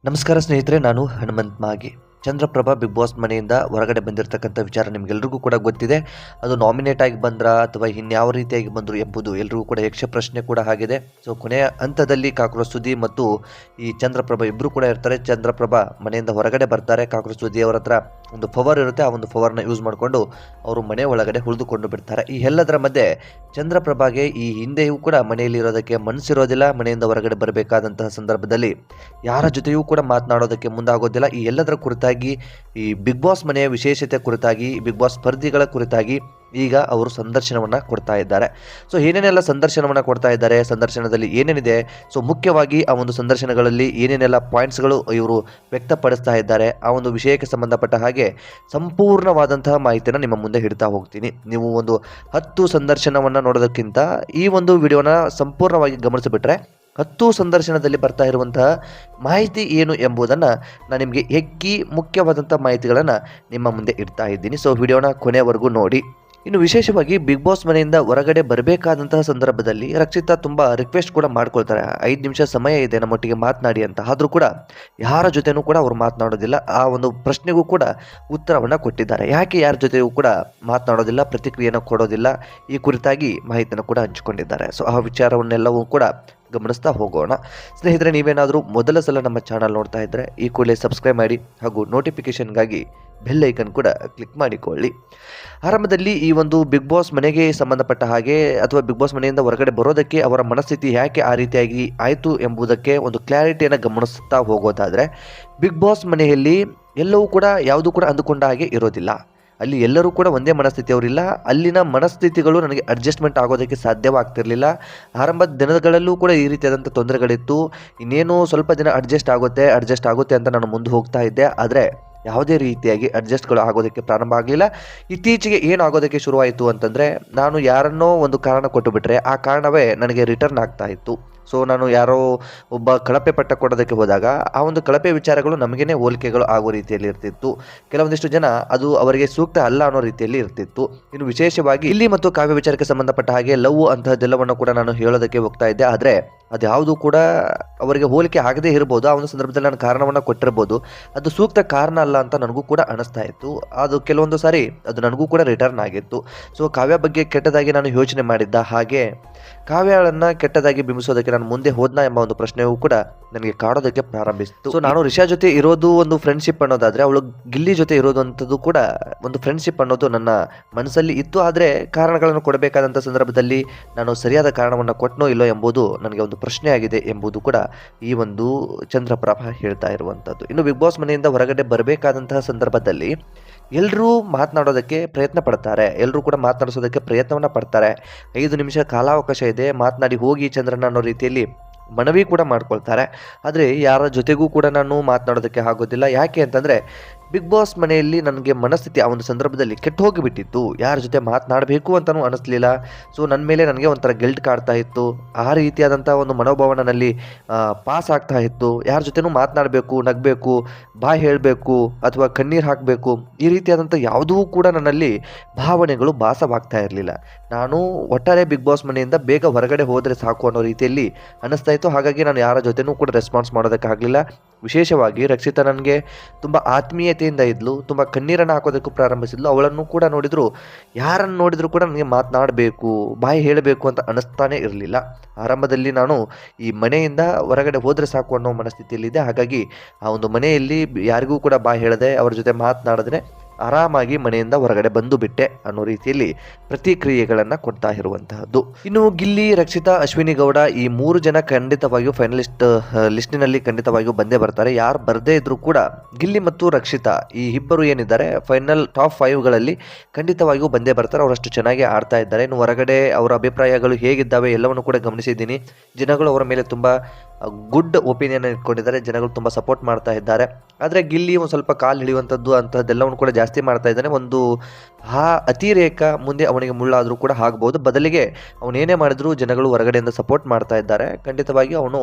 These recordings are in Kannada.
ನಮಸ್ಕಾರ ಸ್ನೇಹಿತರೆ, ನಾನು ಹನುಮಂತ್ ಮಾಗಿ. ಚಂದ್ರಪ್ರಭಾ ಬಿಗ್ ಬಾಸ್ ಮನೆಯಿಂದ ಹೊರಗಡೆ ಬಂದಿರತಕ್ಕಂಥ ವಿಚಾರ ನಿಮಗೆಲ್ರಿಗೂ ಕೂಡ ಗೊತ್ತಿದೆ. ಅದು ನಾಮಿನೇಟ್ ಆಗಿ ಬಂದ್ರಾ ಅಥವಾ ಇನ್ಯಾವ ರೀತಿಯಾಗಿ ಬಂದರು ಎಂಬುದು ಎಲ್ರಿಗೂ ಕೂಡ ಯಕ್ಷ ಪ್ರಶ್ನೆ ಕೂಡ ಆಗಿದೆ. ಸೊ ಕೊನೆಯ ಹಂತದಲ್ಲಿ ಕಾಕ್ರೋಚ್ ಸುದಿ ಮತ್ತು ಈ ಚಂದ್ರಪ್ರಭಾ ಇಬ್ಬರು ಕೂಡ ಇರ್ತಾರೆ. ಚಂದ್ರಪ್ರಭಾ ಮನೆಯಿಂದ ಹೊರಗಡೆ ಬರ್ತಾರೆ. ಕಾಕ್ರೋಚ್ ಸುದಿ ಅವರ ಹತ್ರ ಒಂದು ಪವರ್ ಇರುತ್ತೆ. ಆ ಒಂದು ಪವರ್ನ ಯೂಸ್ ಮಾಡಿಕೊಂಡು ಅವರು ಮನೆ ಒಳಗಡೆ ಉಳಿದುಕೊಂಡು ಬಿಡ್ತಾರೆ. ಈ ಎಲ್ಲದರ ಮಧ್ಯೆ ಚಂದ್ರಪ್ರಭಾಗೆ ಈ ಹಿಂದೆಯೂ ಕೂಡ ಮನೆಯಲ್ಲಿ ಇರೋದಕ್ಕೆ ಮನಸ್ಸಿರೋದಿಲ್ಲ. ಮನೆಯಿಂದ ಹೊರಗಡೆ ಬರಬೇಕಾದಂತಹ ಸಂದರ್ಭದಲ್ಲಿ ಯಾರ ಜೊತೆಯೂ ಕೂಡ ಮಾತನಾಡೋದಕ್ಕೆ ಮುಂದಾಗೋದಿಲ್ಲ. ಈ ಎಲ್ಲದರ ಕುರಿತಾಗಿ ಈ ಬಿಗ್ ಬಾಸ್ ಮನೆಯ ವಿಶೇಷತೆ ಕುರಿತಾಗಿ, ಬಿಗ್ ಬಾಸ್ ಸ್ಪರ್ಧಿಗಳ ಕುರಿತಾಗಿ ಈಗ ಅವರು ಸಂದರ್ಶನವನ್ನು ಕೊಡ್ತಾ ಇದ್ದಾರೆ. ಸೊ ಏನೇನೆಲ್ಲ ಸಂದರ್ಶನವನ್ನು ಕೊಡ್ತಾ ಇದ್ದಾರೆ, ಸಂದರ್ಶನದಲ್ಲಿ ಏನೇನಿದೆ, ಸೊ ಮುಖ್ಯವಾಗಿ ಆ ಒಂದು ಸಂದರ್ಶನಗಳಲ್ಲಿ ಏನೇನೆಲ್ಲ ಪಾಯಿಂಟ್ಸ್ಗಳು ಇವರು ವ್ಯಕ್ತಪಡಿಸ್ತಾ ಇದ್ದಾರೆ, ಆ ಒಂದು ವಿಷಯಕ್ಕೆ ಸಂಬಂಧಪಟ್ಟ ಹಾಗೆ ಸಂಪೂರ್ಣವಾದಂತಹ ಮಾಹಿತಿಯನ್ನು ನಿಮ್ಮ ಮುಂದೆ ಇಡ್ತಾ ಹೋಗ್ತೀನಿ. ನೀವು ಒಂದು 10 ಸಂದರ್ಶನವನ್ನು ನೋಡೋದಕ್ಕಿಂತ ಈ ಒಂದು ವಿಡಿಯೋನ ಸಂಪೂರ್ಣವಾಗಿ ಗಮನಿಸಿಬಿಟ್ರೆ 10 ಸಂದರ್ಶನದಲ್ಲಿ ಬರ್ತಾ ಇರುವಂತಹ ಮಾಹಿತಿ ಏನು ಎಂಬುದನ್ನು ನಾನು ನಿಮಗೆ ಮುಖ್ಯವಾದಂಥ ಮಾಹಿತಿಗಳನ್ನು ನಿಮ್ಮ ಮುಂದೆ ಇಡ್ತಾ ಇದ್ದೀನಿ. ಸೊ ವಿಡಿಯೋನ ಕೊನೆವರೆಗೂ ನೋಡಿ. ಇನ್ನು ವಿಶೇಷವಾಗಿ ಬಿಗ್ ಬಾಸ್ ಮನೆಯಿಂದ ಹೊರಗಡೆ ಬರಬೇಕಾದಂತಹ ಸಂದರ್ಭದಲ್ಲಿ ರಕ್ಷಿತಾ ತುಂಬ ರಿಕ್ವೆಸ್ಟ್ ಕೂಡ ಮಾಡ್ಕೊಳ್ತಾರೆ. 5 ನಿಮಿಷ ಸಮಯ ಇದೆ ನಮ್ಮೊಟ್ಟಿಗೆ ಮಾತನಾಡಿ ಅಂತ. ಆದರೂ ಕೂಡ ಯಾರ ಜೊತೆನೂ ಕೂಡ ಅವರು ಮಾತನಾಡೋದಿಲ್ಲ. ಆ ಒಂದು ಪ್ರಶ್ನೆಗೂ ಕೂಡ ಉತ್ತರವನ್ನು ಕೊಟ್ಟಿದ್ದಾರೆ. ಯಾಕೆ ಯಾರ ಜೊತೆಯೂ ಕೂಡ ಮಾತನಾಡೋದಿಲ್ಲ, ಪ್ರತಿಕ್ರಿಯೆಯನ್ನು ಕೊಡೋದಿಲ್ಲ, ಈ ಕುರಿತಾಗಿ ಮಾಹಿತಿಯನ್ನು ಕೂಡ ಹಂಚಿಕೊಂಡಿದ್ದಾರೆ. ಸೊ ಆ ವಿಚಾರವನ್ನೆಲ್ಲವೂ ಕೂಡ ಗಮನಿಸ್ತಾ ಹೋಗೋಣ. ಸ್ನೇಹಿತರೆ, ನೀವೇನಾದರೂ ಮೊದಲ ಸಲ ನಮ್ಮ ಚಾನಲ್ ನೋಡ್ತಾ ಇದ್ದರೆ ಈ ಕೂಡಲೇ ಸಬ್ಸ್ಕ್ರೈಬ್ ಮಾಡಿ ಹಾಗೂ ನೋಟಿಫಿಕೇಷನ್ಗಾಗಿ ಬೆಲ್ ಐಕನ್ ಕೂಡ ಕ್ಲಿಕ್ ಮಾಡಿಕೊಳ್ಳಿ. ಆರಂಭದಲ್ಲಿ ಈ ಒಂದು ಬಿಗ್ ಬಾಸ್ ಮನೆಗೆ ಸಂಬಂಧಪಟ್ಟ ಹಾಗೆ ಅಥವಾ ಬಿಗ್ ಬಾಸ್ ಮನೆಯಿಂದ ಹೊರಗಡೆ ಬರೋದಕ್ಕೆ ಅವರ ಮನಸ್ಥಿತಿ ಯಾಕೆ ಆ ರೀತಿಯಾಗಿ ಆಯಿತು ಎಂಬುದಕ್ಕೆ ಒಂದು ಕ್ಲಾರಿಟಿಯನ್ನು ಗಮನಿಸ್ತಾ ಹೋಗೋದಾದರೆ, ಬಿಗ್ ಬಾಸ್ ಮನೆಯಲ್ಲಿ ಎಲ್ಲವೂ ಕೂಡ ಯಾವುದೂ ಕೂಡ ಅಂದುಕೊಂಡ ಹಾಗೆ ಇರೋದಿಲ್ಲ. ಅಲ್ಲಿ ಎಲ್ಲರೂ ಕೂಡ ಒಂದೇ ಮನಸ್ಥಿತಿಯವರಿಲ್ಲ. ಅಲ್ಲಿನ ಮನಸ್ಥಿತಿಗಳು ನನಗೆ ಅಡ್ಜಸ್ಟ್ಮೆಂಟ್ ಆಗೋದಕ್ಕೆ ಸಾಧ್ಯವಾಗ್ತಿರಲಿಲ್ಲ. ಆರಂಭದ ದಿನಗಳಲ್ಲೂ ಕೂಡ ಈ ರೀತಿಯಾದಂಥ ತೊಂದರೆಗಳಿತ್ತು. ಇನ್ನೇನು ಸ್ವಲ್ಪ ದಿನ ಅಡ್ಜಸ್ಟ್ ಆಗುತ್ತೆ ಅಂತ ನಾನು ಮುಂದೆ ಹೋಗ್ತಾ ಇದ್ದೆ. ಆದರೆ ಯಾವುದೇ ರೀತಿಯಾಗಿ ಅಡ್ಜಸ್ಟ್ಗಳು ಆಗೋದಕ್ಕೆ ಪ್ರಾರಂಭ ಆಗಲಿಲ್ಲ. ಇತ್ತೀಚೆಗೆ ಏನು ಆಗೋದಕ್ಕೆ ಶುರುವಾಯಿತು ಅಂತಂದರೆ, ನಾನು ಯಾರನ್ನೋ ಒಂದು ಕಾರಣ ಕೊಟ್ಟುಬಿಟ್ರೆ ಆ ಕಾರಣವೇ ನನಗೆ ರಿಟರ್ನ್ ಆಗ್ತಾ ಇತ್ತು. ಸೊ ನಾನು ಯಾರೋ ಒಬ್ಬ ಕಳಪೆ ಪಟ್ಟ ಕೊಡೋದಕ್ಕೆ ಹೋದಾಗ ಆ ಒಂದು ಕಳಪೆ ವಿಚಾರಗಳು ನಮಗೇನೆ ಹೋಲಿಕೆಗಳು ಆಗೋ ರೀತಿಯಲ್ಲಿ ಇರ್ತಿತ್ತು. ಕೆಲವೊಂದಿಷ್ಟು ಜನ ಅದು ಅವರಿಗೆ ಸೂಕ್ತ ಅಲ್ಲ ಅನ್ನೋ ರೀತಿಯಲ್ಲಿ ಇರ್ತಿತ್ತು. ಇನ್ನು ವಿಶೇಷವಾಗಿ ಇಲ್ಲಿ ಮತ್ತು ಕಾವ್ಯ ವಿಚಾರಕ್ಕೆ ಸಂಬಂಧಪಟ್ಟ ಹಾಗೆ ಲವ್ ಅಂತಹದ್ದೆಲ್ಲವನ್ನು ಕೂಡ ನಾನು ಹೇಳೋದಕ್ಕೆ ಹೋಗ್ತಾ ಇದ್ದೆ. ಆದರೆ ಅದ್ಯಾವುದು ಕೂಡ ಅವರಿಗೆ ಹೋಲಿಕೆ ಆಗದೇ ಇರ್ಬೋದು. ಆ ಒಂದು ಸಂದರ್ಭದಲ್ಲಿ ನಾನು ಕಾರಣವನ್ನು ಕೊಟ್ಟಿರ್ಬೋದು. ಅದು ಸೂಕ್ತ ಕಾರಣ ಅಲ್ಲ ಅಂತ ನನಗೂ ಕೂಡ ಅನಿಸ್ತಾ ಇತ್ತು. ಅದು ಕೆಲವೊಂದು ಸಾರಿ ಅದು ನನಗೂ ಕೂಡ ರಿಟರ್ನ್ ಆಗಿತ್ತು. ಸೊ ಕಾವ್ಯ ಬಗ್ಗೆ ಕೆಟ್ಟದಾಗಿ ನಾನು ಯೋಚನೆ ಮಾಡಿದ್ದ ಹಾಗೆ ಕಾವ್ಯಗಳನ್ನು ಕೆಟ್ಟದಾಗಿ ಬಿಂಬಿಸೋದಕ್ಕೆ ನಾನು ಮುಂದೆ ಹೋದ್ನಾ ಎಂಬ ಒಂದು ಪ್ರಶ್ನೆಯೂ ಕೂಡ ನನಗೆ ಕಾಡೋದಕ್ಕೆ ಪ್ರಾರಂಭಿಸಿತು. ಸೊ ನಾನು ರಿಷಾ ಜೊತೆ ಇರೋದು ಒಂದು ಫ್ರೆಂಡ್ಶಿಪ್ ಅನ್ನೋದಾದರೆ, ಅವಳು ಗಿಲ್ಲಿ ಜೊತೆ ಇರೋದಂಥದ್ದು ಕೂಡ ಒಂದು ಫ್ರೆಂಡ್ಶಿಪ್ ಅನ್ನೋದು ನನ್ನ ಮನಸ್ಸಲ್ಲಿ ಇತ್ತು. ಆದರೆ ಕಾರಣಗಳನ್ನು ಕೊಡಬೇಕಾದಂಥ ಸಂದರ್ಭದಲ್ಲಿ ನಾನು ಸರಿಯಾದ ಕಾರಣವನ್ನು ಕೊಟ್ಟನೋ ಇಲ್ಲೋ ಎಂಬುದು ನನಗೆ ಒಂದು ಪ್ರಶ್ನೆ ಆಗಿದೆ ಎಂಬುದು ಕೂಡ ಈ ಒಂದು ಚಂದ್ರಪ್ರಭಾ ಹೇಳ್ತಾ ಇರುವಂಥದ್ದು. ಇನ್ನು ಬಿಗ್ ಬಾಸ್ ಮನೆಯಿಂದ ಹೊರಗಡೆ ಬರಬೇಕಾದಂತಹ ಸಂದರ್ಭದಲ್ಲಿ ಎಲ್ಲರೂ ಮಾತನಾಡೋದಕ್ಕೆ ಪ್ರಯತ್ನ ಪಡ್ತಾರೆ. ಎಲ್ಲರೂ ಕೂಡ ಮಾತನಾಡಿಸೋದಕ್ಕೆ ಪ್ರಯತ್ನವನ್ನು ಪಡ್ತಾರೆ. 5 ನಿಮಿಷ ಕಾಲಾವಕಾಶ ಇದೆ, ಮಾತನಾಡಿ ಹೋಗಿ ಚಂದ್ರನ ಅನ್ನೋ ರೀತಿಯಲ್ಲಿ ಮನವಿ ಕೂಡ ಮಾಡ್ಕೊಳ್ತಾರೆ. ಆದರೆ ಯಾರ ಜೊತೆಗೂ ಕೂಡ ನಾನು ಮಾತನಾಡೋದಕ್ಕೆ ಆಗೋದಿಲ್ಲ. ಯಾಕೆ ಅಂತಂದರೆ ಬಿಗ್ ಬಾಸ್ ಮನೆಯಲ್ಲಿ ನನಗೆ ಮನಸ್ಥಿತಿ ಆ ಒಂದು ಸಂದರ್ಭದಲ್ಲಿ ಕೆಟ್ಟು ಹೋಗಿಬಿಟ್ಟಿತ್ತು. ಯಾರ ಜೊತೆ ಮಾತನಾಡಬೇಕು ಅಂತಲೂ ಅನ್ನಿಸ್ಲಿಲ್ಲ. ಸೊ ನನ್ನ ಮೇಲೆ ನನಗೆ ಒಂಥರ ಗಿಲ್ಟ್ ಕಾಡ್ತಾ ಇತ್ತು. ಆ ರೀತಿಯಾದಂಥ ಒಂದು ಮನೋಭಾವ ನನ್ನಲ್ಲಿ ಪಾಸ್ ಆಗ್ತಾ ಇತ್ತು. ಯಾರ ಜೊತೆನೂ ಮಾತನಾಡಬೇಕು, ನಗಬೇಕು, ಬಾಯ್ ಹೇಳಬೇಕು ಅಥವಾ ಕಣ್ಣೀರು ಹಾಕಬೇಕು, ಈ ರೀತಿಯಾದಂಥ ಯಾವುದೂ ಕೂಡ ನನ್ನಲ್ಲಿ ಭಾವನೆಗಳು ಭಾಸವಾಗ್ತಾ ಇರಲಿಲ್ಲ. ನಾನು ಒಟ್ಟಾರೆ ಬಿಗ್ ಬಾಸ್ ಮನೆಯಿಂದ ಬೇಗ ಹೊರಗಡೆ ಹೋದರೆ ಸಾಕು ಅನ್ನೋ ರೀತಿಯಲ್ಲಿ ಅನ್ನಿಸ್ತಾ ಇತ್ತು. ಹಾಗಾಗಿ ನಾನು ಯಾರ ಜೊತೆನೂ ಕೂಡ ರೆಸ್ಪಾನ್ಸ್ ಮಾಡೋದಕ್ಕಾಗಲಿಲ್ಲ. ವಿಶೇಷವಾಗಿ ರಕ್ಷಿತಾ ನನಗೆ ತುಂಬ ಆತ್ಮೀಯತೆಯಿಂದ ಇದ್ಲು, ತುಂಬ ಕಣ್ಣೀರನ್ನು ಹಾಕೋದಕ್ಕೂ ಪ್ರಾರಂಭಿಸಿದ್ಲು. ಅವಳನ್ನು ಕೂಡ ನೋಡಿದ್ರು, ಯಾರನ್ನು ನೋಡಿದ್ರು ಕೂಡ ನನಗೆ ಮಾತನಾಡಬೇಕು, ಬಾಯಿ ಹೇಳಬೇಕು ಅಂತ ಅನ್ನಿಸ್ತಾನೆ ಇರಲಿಲ್ಲ. ಆರಂಭದಲ್ಲಿ ನಾನು ಈ ಮನೆಯಿಂದ ಹೊರಗಡೆ ಹೋದರೆ ಸಾಕು ಅನ್ನೋ ಮನಸ್ಥಿತಿಯಲ್ಲಿದ್ದೆ. ಹಾಗಾಗಿ ಆ ಒಂದು ಮನೆಯಲ್ಲಿ ಯಾರಿಗೂ ಕೂಡ ಬಾಯಿ ಹೇಳದೆ ಅವರ ಜೊತೆ ಮಾತನಾಡಿದ್ರೆ ಆರಾಮಾಗಿ ಮನೆಯಿಂದ ಹೊರಗಡೆ ಬಂದು ಬಿಟ್ಟೆ ಅನ್ನೋ ರೀತಿಯಲ್ಲಿ ಪ್ರತಿಕ್ರಿಯೆಗಳನ್ನು ಕೊಡ್ತಾ ಇರುವಂತಹದ್ದು. ಇನ್ನು ಗಿಲ್ಲಿ, ರಕ್ಷಿತಾ, ಅಶ್ವಿನಿ ಗೌಡ ಈ 3 ಜನ ಖಂಡಿತವಾಗಿಯೂ ಫೈನಲಿಸ್ಟ್ ಲಿಸ್ಟಿನಲ್ಲಿ ಖಂಡಿತವಾಗಿಯೂ ಬಂದೇ ಬರ್ತಾರೆ. ಯಾರು ಬರದೇ ಇದ್ರೂ ಕೂಡ ಗಿಲ್ಲಿ ಮತ್ತು ರಕ್ಷಿತಾ ಈ ಇಬ್ಬರು ಏನಿದ್ದಾರೆ ಫೈನಲ್ ಟಾಪ್ 5ಗಳಲ್ಲಿ ಖಂಡಿತವಾಗಿಯೂ ಬಂದೇ ಬರ್ತಾರೆ. ಅವರಷ್ಟು ಚೆನ್ನಾಗಿ ಆಡ್ತಾ ಇದ್ದಾರೆ. ಇನ್ನು ಹೊರಗಡೆ ಅವರ ಅಭಿಪ್ರಾಯಗಳು ಹೇಗಿದ್ದಾವೆ ಎಲ್ಲವನ್ನು ಕೂಡ ಗಮನಿಸಿದ್ದೀನಿ. ಜನಗಳು ಅವರ ಮೇಲೆ ತುಂಬ ಗುಡ್ ಒಪಿನಿಯನ್ ಇಟ್ಕೊಂಡಿದ್ದಾರೆ. ಜನಗಳು ತುಂಬ ಸಪೋರ್ಟ್ ಮಾಡ್ತಾ ಇದ್ದಾರೆ. ಆದರೆ ಗಿಲ್ಲಿ ಒಂದು ಸ್ವಲ್ಪ ಕಾಲು ಹಿಡಿಯುವಂಥದ್ದು ಅಂತಹದ್ದೆಲ್ಲವನ್ನು ಕೂಡ ಜಾಸ್ತಿ ಮಾಡ್ತಾ ಇದ್ದಾನೆ. ಒಂದು ಅತಿರೇಕ ಮುಂದೆ ಅವನಿಗೆ ಮುಳ್ಳಾದರೂ ಕೂಡ ಆಗ್ಬೋದು. ಬದಲಿಗೆ ಅವನೇನೇ ಮಾಡಿದ್ರು ಜನಗಳು ಹೊರಗಡೆಯಿಂದ ಸಪೋರ್ಟ್ ಮಾಡ್ತಾ ಇದ್ದಾರೆ. ಖಂಡಿತವಾಗಿ ಅವನು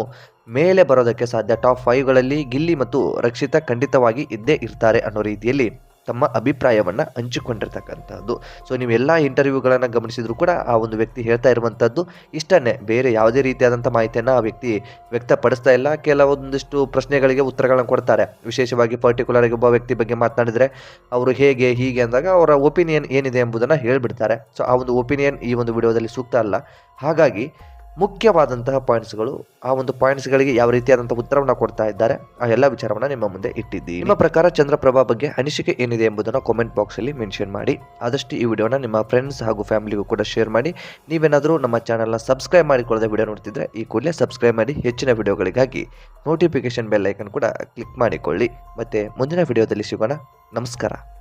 ಮೇಲೆ ಬರೋದಕ್ಕೆ ಸಾಧ್ಯ. ಟಾಪ್ 5ಗಳಲ್ಲಿ ಗಿಲ್ಲಿ ಮತ್ತು ರಕ್ಷಿತಾ ಖಂಡಿತವಾಗಿ ಇದ್ದೇ ಇರ್ತಾರೆ ಅನ್ನೋ ರೀತಿಯಲ್ಲಿ ತಮ್ಮ ಅಭಿಪ್ರಾಯವನ್ನು ಹಂಚಿಕೊಂಡಿರ್ತಕ್ಕಂಥದ್ದು. ಸೊ ನೀವೆಲ್ಲ ಇಂಟರ್ವ್ಯೂಗಳನ್ನು ಗಮನಿಸಿದ್ರು ಕೂಡ ಆ ಒಂದು ವ್ಯಕ್ತಿ ಹೇಳ್ತಾ ಇರುವಂಥದ್ದು ಇಷ್ಟನ್ನೇ, ಬೇರೆ ಯಾವುದೇ ರೀತಿಯಾದಂಥ ಮಾಹಿತಿಯನ್ನು ಆ ವ್ಯಕ್ತಿ ವ್ಯಕ್ತಪಡಿಸ್ತಾ ಇಲ್ಲ. ಕೆಲವೊಂದಿಷ್ಟು ಪ್ರಶ್ನೆಗಳಿಗೆ ಉತ್ತರಗಳನ್ನು ಕೊಡ್ತಾರೆ. ವಿಶೇಷವಾಗಿ ಪರ್ಟಿಕ್ಯುಲರ್ ಆಗಿ ಒಬ್ಬ ವ್ಯಕ್ತಿ ಬಗ್ಗೆ ಮಾತನಾಡಿದರೆ ಅವರು ಹೇಗೆ ಹೀಗೆ ಅಂದಾಗ ಅವರ ಒಪಿನಿಯನ್ ಏನಿದೆ ಎಂಬುದನ್ನು ಹೇಳಿಬಿಡ್ತಾರೆ. ಸೊ ಆ ಒಂದು ಒಪಿನಿಯನ್ ಈ ಒಂದು ವಿಡಿಯೋದಲ್ಲಿ ಸೂಕ್ತ ಅಲ್ಲ. ಹಾಗಾಗಿ ಮುಖ್ಯವಾದಂತಹ ಪಾಯಿಂಟ್ಸ್ಗಳು, ಆ ಒಂದು ಪಾಯಿಂಟ್ಸ್ಗಳಿಗೆ ಯಾವ ರೀತಿಯಾದಂಥ ಉತ್ತರವನ್ನು ಕೊಡ್ತಾ ಇದ್ದಾರೆ ಆ ಎಲ್ಲ ವಿಚಾರವನ್ನು ನಿಮ್ಮ ಮುಂದೆ ಇಟ್ಟಿದ್ದೀನಿ. ನಿಮ್ಮ ಪ್ರಕಾರ ಚಂದ್ರಪ್ರಭಾ ಬಗ್ಗೆ ಅನಿಸಿಕೆ ಏನಿದೆ ಎಂಬುದನ್ನು ಕಾಮೆಂಟ್ ಬಾಕ್ಸಲ್ಲಿ ಮೆನ್ಷನ್ ಮಾಡಿ. ಆದಷ್ಟು ಈ ವಿಡಿಯೋನ ನಿಮ್ಮ ಫ್ರೆಂಡ್ಸ್ ಹಾಗೂ ಫ್ಯಾಮಿಲಿಗೂ ಕೂಡ ಶೇರ್ ಮಾಡಿ. ನೀವೇನಾದರೂ ನಮ್ಮ ಚಾನಲ್ನ ಸಬ್ಸ್ಕ್ರೈಬ್ ಮಾಡಿಕೊಳ್ಳದೆ ವಿಡಿಯೋ ನೋಡ್ತಿದ್ರೆ ಈ ಕೂಡಲೇ ಸಬ್ಸ್ಕ್ರೈಬ್ ಮಾಡಿ. ಹೆಚ್ಚಿನ ವಿಡಿಯೋಗಳಿಗಾಗಿ ನೋಟಿಫಿಕೇಶನ್ ಬೆಲ್ ಐಕನ್ ಕೂಡ ಕ್ಲಿಕ್ ಮಾಡಿಕೊಳ್ಳಿ. ಮತ್ತೆ ಮುಂದಿನ ವಿಡಿಯೋದಲ್ಲಿ ಸಿಗೋಣ. ನಮಸ್ಕಾರ.